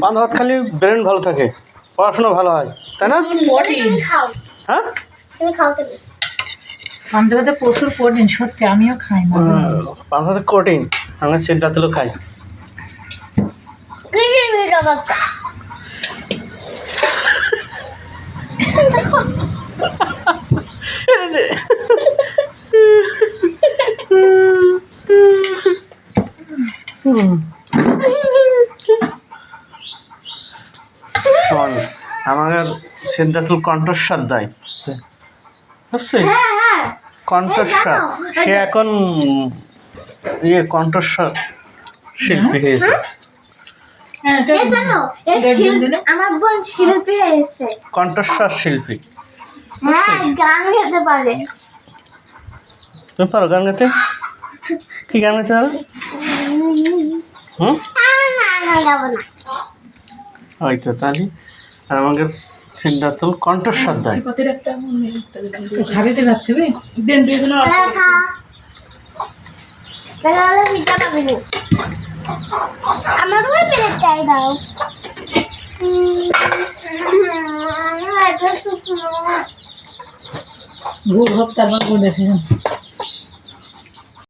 পান্তা ভাত খালি ব্রেন ভালো থাকে, পড়াশোনা ভালো হয়, তাই না? হ্যাঁ, পান্তা ভাতে প্রচুর প্রোটিন, সত্যি আমিও খাই না। পান্তা ভাতে প্রোটিন, আমরা সেটা তুলো খাই। আমাদের সিদ্ধাতুল কণ্ঠস্বর দেয়, বুঝছিস? কণ্ঠস্বর, সে এখন কণ্ঠস্বর শিল্পী হয়েছে। আমার বোন শিল্পী হয়েছে, কণ্ঠস্বর শিল্পী। গান গাইতে পারে। তুমি পারো গান গাইতে? কি গান গাইতে পারো? হয়তো তাহলে। আর আমাকে সিদ্ধাতুল কণ্ঠস্বর দেয়। খাবিতে ভাবছি দেন দুজন আমার ওই প্লেটটাই দাও। গো ভাব তারপর দেখেন